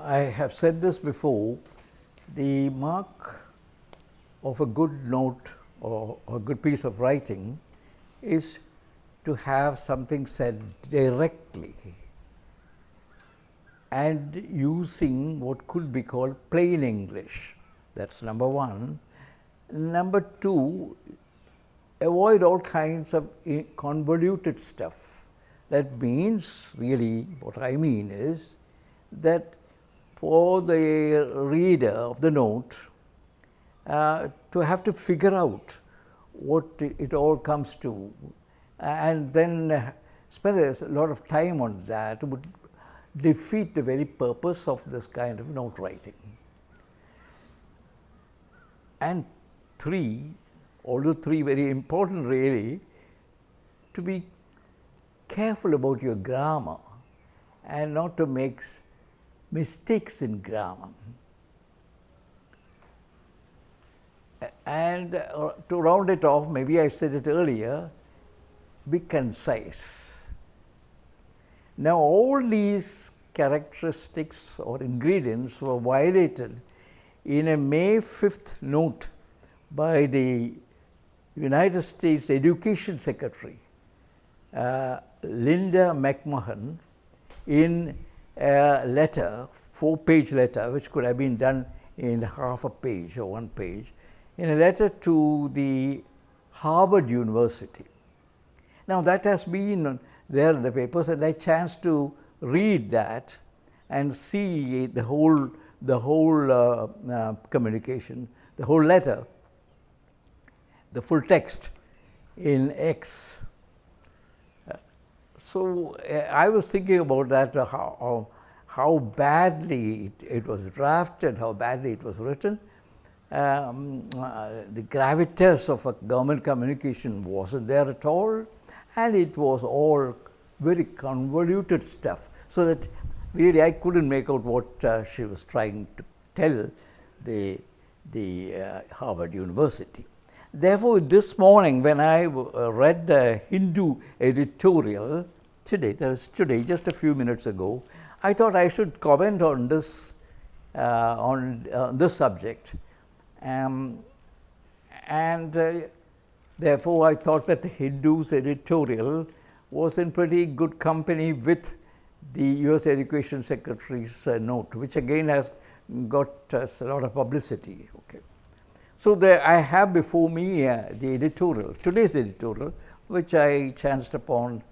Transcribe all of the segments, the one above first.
I have said this before, the mark of a good note or a good piece of writing is to have something said directly and using what could be called plain English. That's number one. Number two, avoid all kinds of convoluted stuff. That means, really, what I mean is that for the reader of the note to have to figure out what it all comes to, and then spend a lot of time on that would defeat the very purpose of this kind of note writing. And three, although three very important really, to be careful about your grammar and not to make mistakes in grammar. And to round it off, maybe I said it earlier, be concise. Now all these characteristics or ingredients were violated in a May 5th note by the United States Education Secretary, Linda McMahon, in a letter, 4-page letter, which could have been done in half a page or 1 page, in a letter to the Harvard University. Now that has been there in the papers, and I chanced to read that and see the whole communication, the whole letter, the full text in X. So I was thinking about that, how badly it was drafted, how badly it was written. The gravitas of a government communication wasn't there at all, and it was all very convoluted stuff, so that really I couldn't make out what she was trying to tell the Harvard University. Therefore, this morning when I read the Hindu editorial today, that was today, just a few minutes ago, I thought I should comment on this subject, and therefore I thought that the Hindu's editorial was in pretty good company with the US Education Secretary's note, which again has got us a lot of publicity. Okay. So I have before me the editorial, today's editorial, which I chanced upon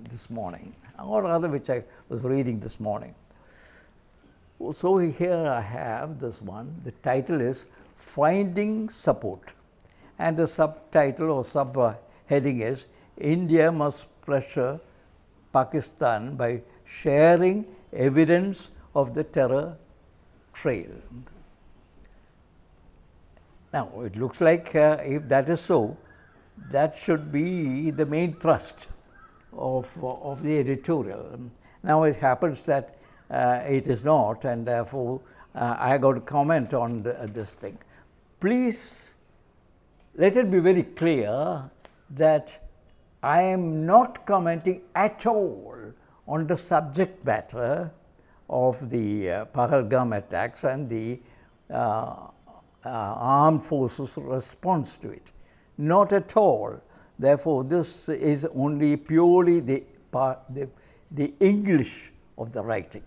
this morning, or rather which I was reading this morning. So here I have this one. The title is Finding Support, and the subtitle or subheading is India must pressure Pakistan by sharing evidence of the terror trail. Now it looks like if that is so, that should be the main thrust of the editorial. Now it happens that it is not, and therefore I got to comment on this thing. Please let it be very clear that I am not commenting at all on the subject matter of the Pahalgam attacks and the armed forces response to it. Not at all. Therefore, this is only purely the English of the writing.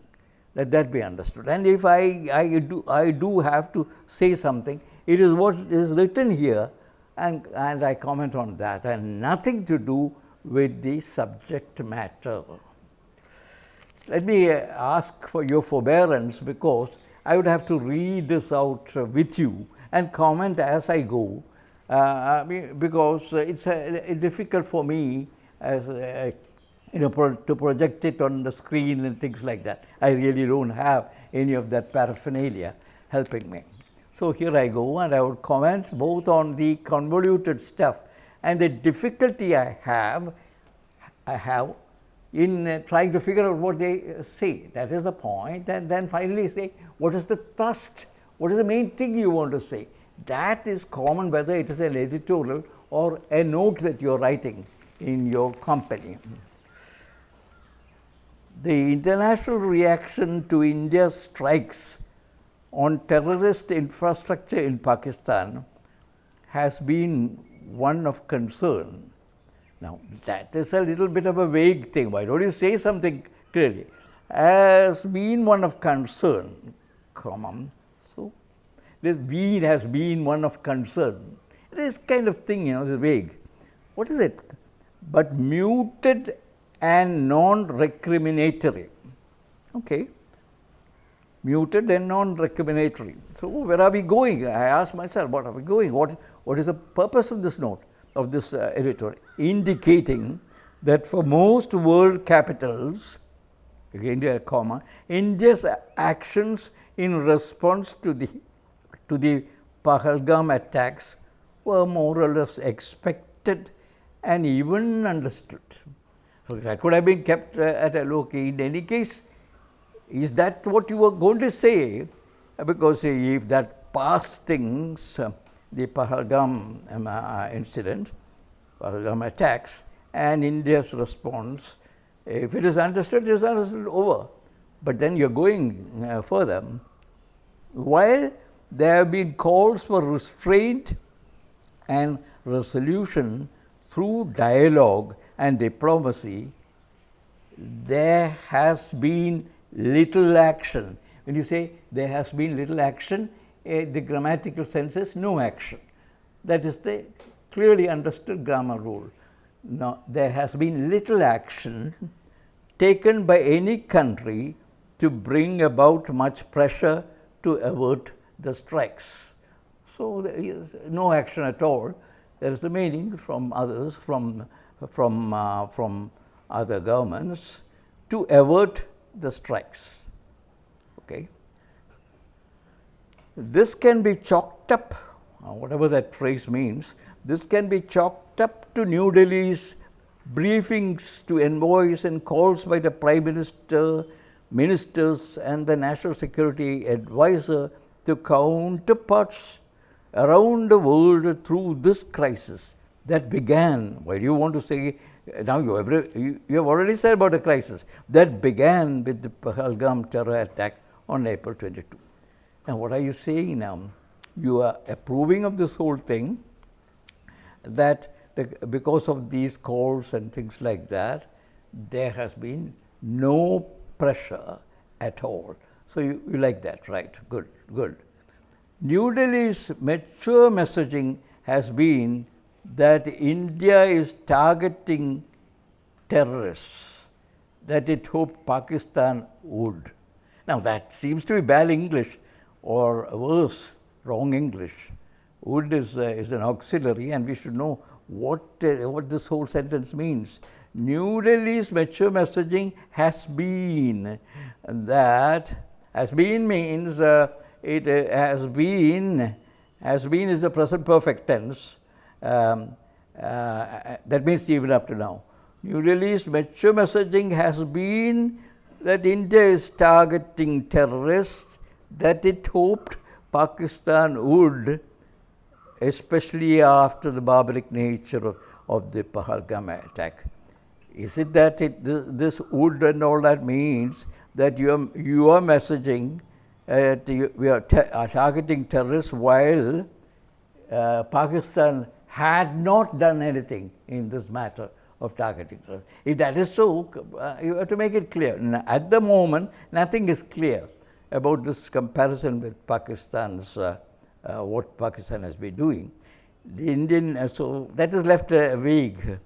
Let that be understood. And if I do have to say something, it is what is written here, and I comment on that, and nothing to do with the subject matter. Let me ask for your forbearance, because I would have to read this out with you and comment as I go, because it's difficult for me as to project it on the screen and things like that. I really don't have any of that paraphernalia helping me. So here I go, and I would comment both on the convoluted stuff and the difficulty I have in trying to figure out what they say. That is the point. And then finally say, what is the thrust? What is the main thing you want to say? That is common whether it is an editorial or a note that you are writing in your company. the international reaction to India's strikes on terrorist infrastructure in Pakistan has been one of concern. Now, that is a little bit of a vague thing. Why don't you say something clearly? Has been one of concern, comma. So, this been has been one of concern. This kind of thing, is vague. What is it? But muted and non-recriminatory. Okay. Muted and non-recriminatory. So, where are we going? I asked myself, what are we going? What is the purpose of this note, of this editorial? Indicating that for most world capitals, India, comma, India's actions in response to the Pahalgam attacks were more or less expected and even understood. So, that could have been kept at a low key. In any case, is that what you were going to say? Because if that past things, the Pahalgam incident, Pahalgam attacks, and India's response, if it is understood, it is understood over. But then you are going further. While there have been calls for restraint and resolution through dialogue and diplomacy, there has been little action. When you say there has been little action, the grammatical sense is no action. That is the clearly understood grammar rule. Now, there has been little action taken by any country to bring about much pressure to avert the strikes. So, there is no action at all. There is the meaning from others, from other governments, to avert the strikes. Okay. This can be chalked up, whatever that phrase means, this can be chalked up to New Delhi's briefings to envoys and calls by the Prime Minister, ministers and the National Security Advisor to counterparts around the world through this crisis that began. Why do you want to say, now you have already said about the crisis, that began with the Pahalgam terror attack on April 22. Now, what are you saying now? You are approving of this whole thing, that because of these calls and things like that, there has been no pressure at all. So, you like that, right? Good, good. New Delhi's mature messaging has been that India is targeting terrorists, that it hoped Pakistan would. Now, that seems to be bad English, or worse, wrong English. Would is an auxiliary, and we should know what this whole sentence means. New Delhi's mature messaging has been that, has been means it has been is the present perfect tense. That means even up to now. New Delhi's mature messaging has been that India is targeting terrorists, that it hoped Pakistan would, especially after the barbaric nature of the Pahalgam attack. Is it that this would and all that means that you are messaging we are targeting terrorists while Pakistan had not done anything in this matter of targeting terrorists? If that is so, you have to make it clear. At the moment, nothing is clear about this comparison with Pakistan's, what Pakistan has been doing. The Indian, so that is left vague.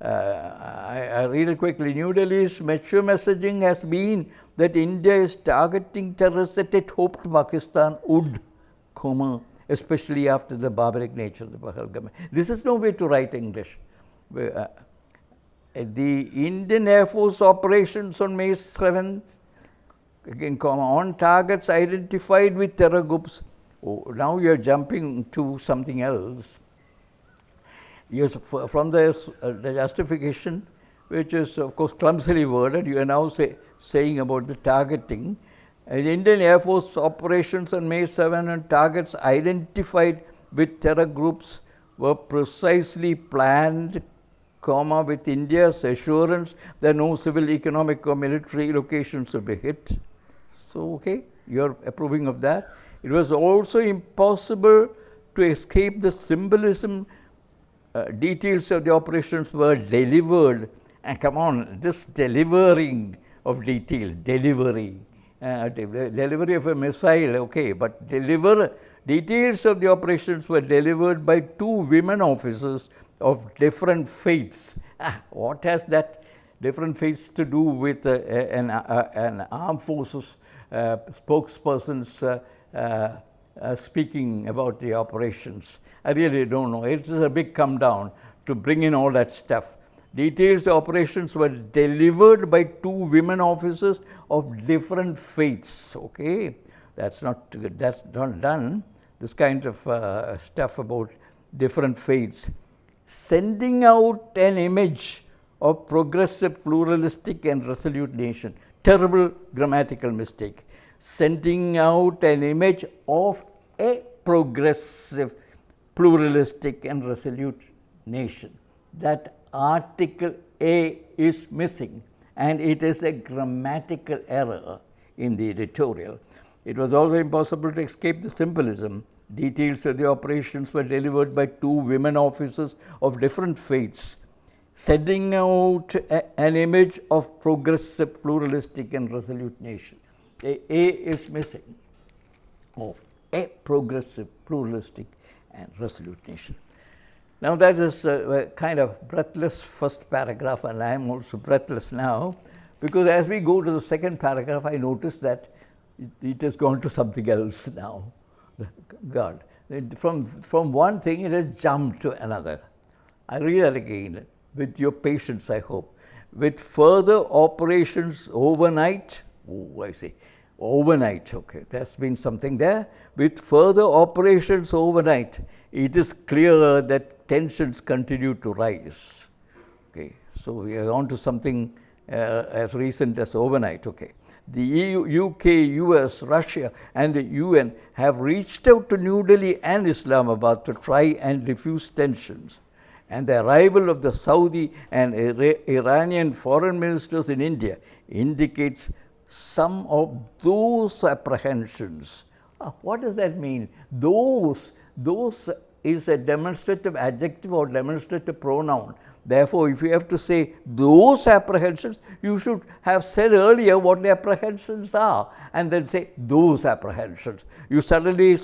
I read it quickly. New Delhi's mature messaging has been that India is targeting terrorists that it hoped Pakistan would, especially after the barbaric nature of the Pahalgam. This is no way to write English. The Indian Air Force operations on May 7th, again, on targets identified with terror groups. Oh, now you are jumping to something else. Yes, from the justification, which is of course clumsily worded, you are now saying about the targeting. The Indian Air Force operations on May 7 and targets identified with terror groups were precisely planned, comma, with India's assurance that no civil, economic or military locations will be hit. So, okay, you're approving of that. It was also impossible to escape the symbolism. Details of the operations were delivered. And come on, this delivering of details, delivery of a missile, okay, but details of the operations were delivered by 2 women officers of different faiths. What has that different faiths to do with an armed forces spokesperson's speaking about the operations? I really don't know. It is a big come down to bring in all that stuff. Details of operations were delivered by 2 women officers of different faiths. Okay, that's not done. This kind of stuff about different faiths. Sending out an image of progressive, pluralistic and resolute nation. Terrible grammatical mistake. Sending out an image of a progressive, pluralistic and resolute nation. That article A is missing, and it is a grammatical error in the editorial. It was also impossible to escape the symbolism. Details of the operations were delivered by 2 women officers of different faiths, sending out an image of progressive, pluralistic and resolute nation. A is missing of a progressive, pluralistic and resolute nation. Now that is a kind of breathless first paragraph, and I am also breathless now, because as we go to the second paragraph, I noticed that it has gone to something else now. God, from one thing it has jumped to another. I read that again, with your patience, I hope. With further operations overnight, I say, overnight, okay, there's been something there. With further operations overnight, it is clear that tensions continue to rise. Okay, so we are on to something as recent as overnight. Okay, the EU, UK, US, Russia, and the UN have reached out to New Delhi and Islamabad to try and diffuse tensions. And the arrival of the Saudi and Iranian foreign ministers in India indicates some of those apprehensions. What does that mean? Those is a demonstrative adjective or demonstrative pronoun. Therefore, if you have to say those apprehensions, you should have said earlier what the apprehensions are, and then say those apprehensions. You suddenly,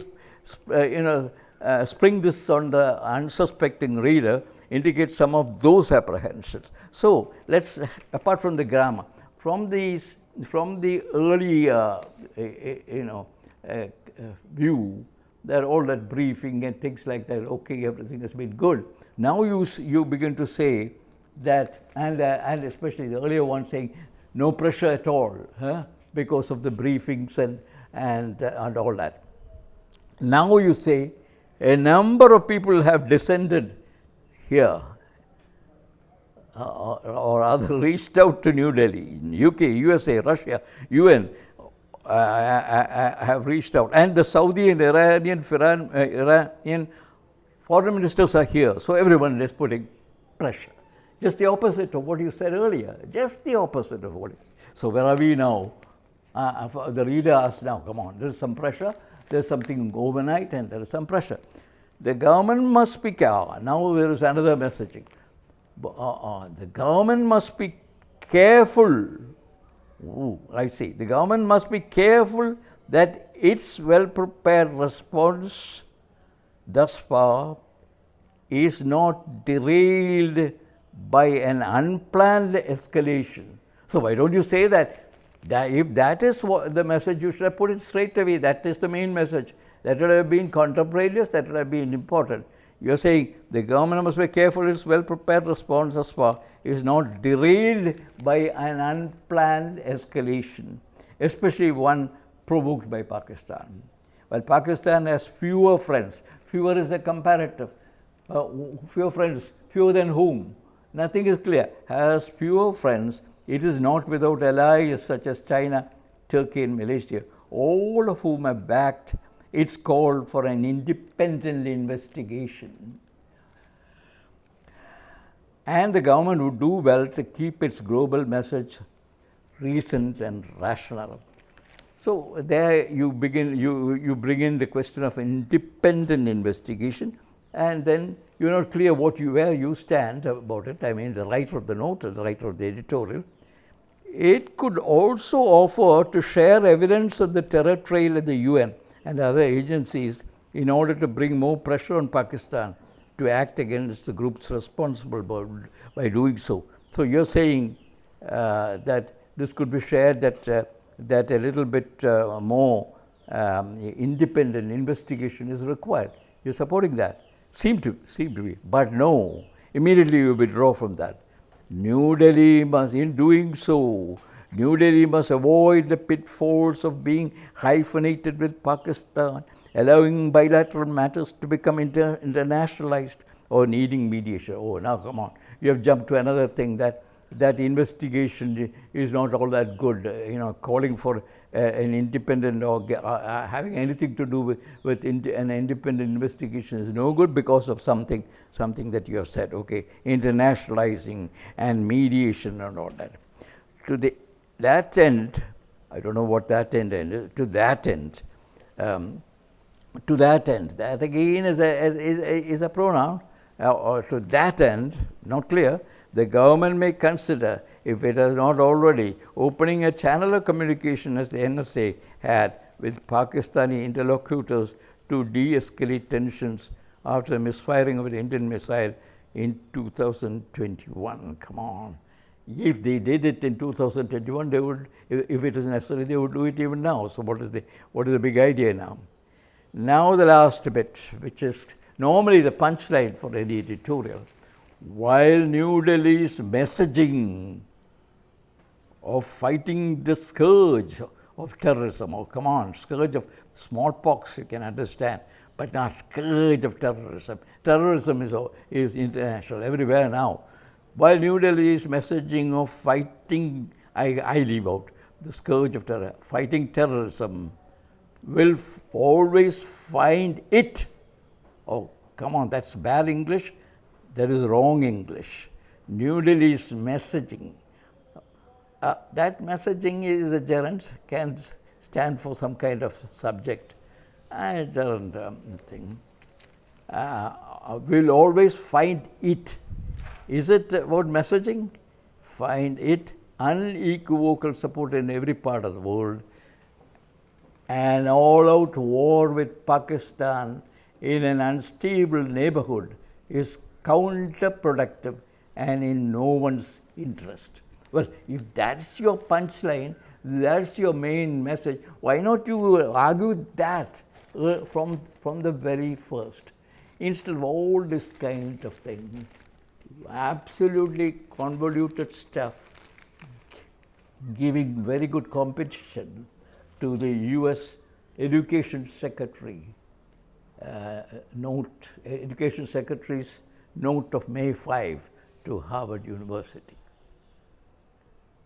spring this on the unsuspecting reader, indicate some of those apprehensions. So let's, apart from the grammar, from the early, view, that all that briefing and things like that, okay, everything has been good. Now you begin to say that, and especially the earlier one saying no pressure at all, because of the briefings and all that. Now you say a number of people have descended here, or rather reached out to New Delhi, UK, USA, Russia, UN, have reached out, and the Saudi and Iranian foreign ministers are here. So everyone is putting pressure. Just the opposite of what you said earlier. Just the opposite of what it is. So where are we now? The reader asks now, come on, there is some pressure. There's something overnight, and there is some pressure. The government must be careful. Now there is another messaging. The government must be careful. I see. The government must be careful that its well-prepared response thus far is not derailed by an unplanned escalation. So why don't you say that? If that is what the message, you should have put it straight away. That is the main message. That would have been contemporaneous, that would have been important. You're saying the government must be careful its well-prepared response thus far is not derailed by an unplanned escalation, especially one provoked by Pakistan. Well, Pakistan has fewer friends. Fewer is a comparative. Fewer friends, fewer than whom? Nothing is clear. Has fewer friends. It is not without allies such as China, Turkey and Malaysia, all of whom have backed its call for an independent investigation. And the government would do well to keep its global message recent and rational. So there you begin, you bring in the question of independent investigation, and then you're not clear where you stand about it. I mean, the writer of the note or the writer of the editorial. It could also offer to share evidence of the terror trail at the UN and other agencies in order to bring more pressure on Pakistan to act against the groups responsible by doing so. So you're saying that this could be shared, that a little bit more independent investigation is required. You're supporting that. Seem to be. But no, immediately you withdraw from that. New Delhi must, in doing so, New Delhi must avoid the pitfalls of being hyphenated with Pakistan, allowing bilateral matters to become internationalized or needing mediation. Oh, now come on. You have jumped to another thing, that investigation is not all that good. Calling for an independent or having anything to do with an independent investigation is no good because of something that you have said. Okay, internationalizing and mediation and all that. To that end, I don't know what that end is. To that end, that again is a pronoun. Or to that end, not clear. The government may consider, if it has not already, opening a channel of communication as the NSA had with Pakistani interlocutors to de-escalate tensions after the misfiring of an Indian missile in 2021. Come on. If they did it in 2021, they would, if it is necessary, they would do it even now. So what is the big idea now? Now the last bit, which is normally the punchline for any editorial. While New Delhi's messaging of fighting the scourge of terrorism, oh come on, scourge of smallpox you can understand, but not scourge of terrorism. Terrorism is international, everywhere now. While New Delhi's messaging of fighting, I leave out the scourge of terror, fighting terrorism, will always find it. Oh, come on, that's bad English. That is wrong English. New Delhi's messaging. That messaging is a gerund, can stand for some kind of subject. A gerund thing. Will always find it. Is it about messaging? Find it unequivocal support in every part of the world. An all-out war with Pakistan in an unstable neighborhood is counterproductive and in no one's interest. Well, if that's your punchline, that's your main message, why not you argue that from the very first, instead of all this kind of thing, absolutely convoluted stuff, giving very good competition to the US Education Secretary Education Secretary's note of May 5 to Harvard University.